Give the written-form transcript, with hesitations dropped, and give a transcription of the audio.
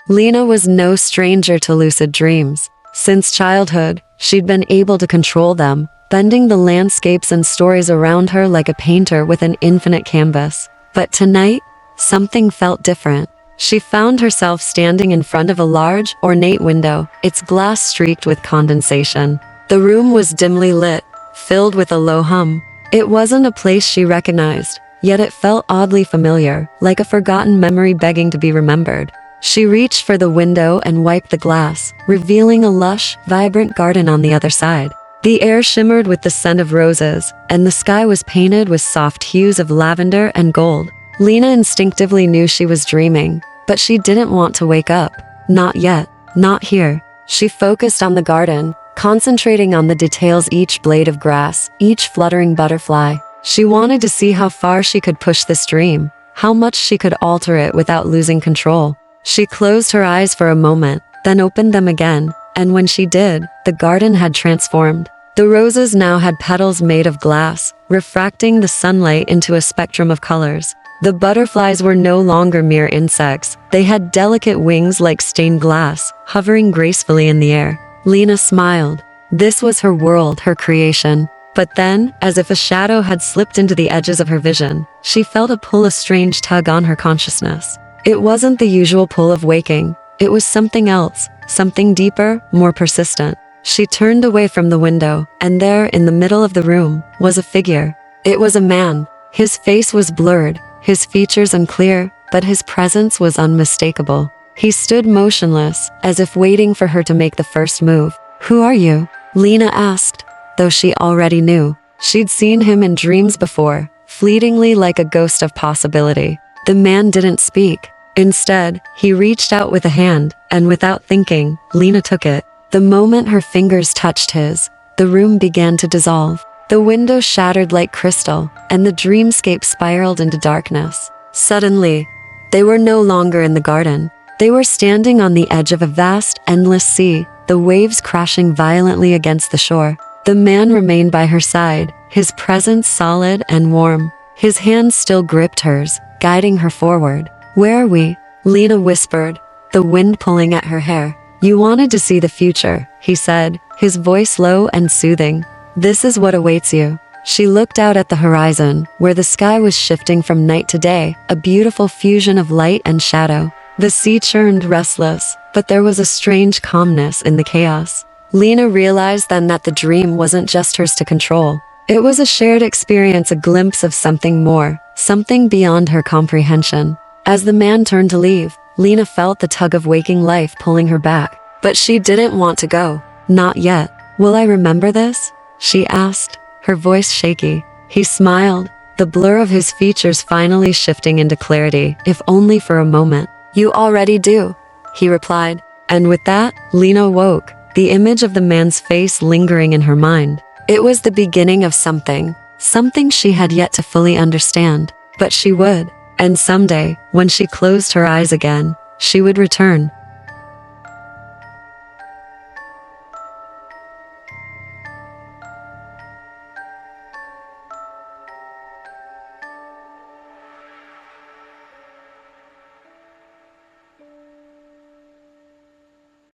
Lena was no stranger to lucid dreams. Since childhood, she'd been able to control them, bending the landscapes and stories around her like a painter with an infinite canvas. But tonight, something felt different. She found herself standing in front of a large, ornate window, its glass streaked with condensation. The room was dimly lit, filled with a low hum. It wasn't a place she recognized, yet it felt oddly familiar, like a forgotten memory begging to be remembered. She reached for the window and wiped the glass, revealing a lush, vibrant garden on the other side. The air shimmered with the scent of roses, and the sky was painted with soft hues of lavender and gold. Lena instinctively knew she was dreaming, but she didn't want to wake up. Not yet. Not here. She focused on the garden, concentrating on the details: each blade of grass, each fluttering butterfly. She wanted to see how far she could push this dream, how much she could alter it without losing control. She closed her eyes for a moment, then opened them again, and when she did, the garden had transformed. The roses now had petals made of glass, refracting the sunlight into a spectrum of colors. The butterflies were no longer mere insects. They had delicate wings like stained glass, hovering gracefully in the air. Lena smiled. This was her world, her creation. But then, as if a shadow had slipped into the edges of her vision, she felt a pull, a strange tug on her consciousness. It wasn't the usual pull of waking. It was something else, something deeper, more persistent. She turned away from the window, and there, in the middle of the room, was a figure. It was a man. His face was blurred, his features unclear, but his presence was unmistakable. He stood motionless, as if waiting for her to make the first move. "Who are you?" Lena asked, though she already knew. She'd seen him in dreams before, fleetingly like a ghost of possibility. The man didn't speak. Instead, he reached out with a hand, and without thinking, Lena took it. The moment her fingers touched his, the room began to dissolve. The window shattered like crystal, and the dreamscape spiraled into darkness. Suddenly, they were no longer in the garden. They were standing on the edge of a vast, endless sea, the waves crashing violently against the shore. The man remained by her side, his presence solid and warm. His hand still gripped hers, guiding her forward. "Where are we?" Lena whispered, the wind pulling at her hair. "You wanted to see the future," he said, his voice low and soothing. "This is what awaits you." She looked out at the horizon, where the sky was shifting from night to day, a beautiful fusion of light and shadow. The sea churned restless, but there was a strange calmness in the chaos. Lena realized then that the dream wasn't just hers to control. It was a shared experience, a glimpse of something more, something beyond her comprehension. As the man turned to leave, Lena felt the tug of waking life pulling her back. But she didn't want to go. Not yet. "Will I remember this?" she asked, her voice shaky. He smiled, the blur of his features finally shifting into clarity, if only for a moment. "You already do," he replied. And with that, Lena awoke, the image of the man's face lingering in her mind. It was the beginning of something she had yet to fully understand. But she would. And someday, when she closed her eyes again, she would return.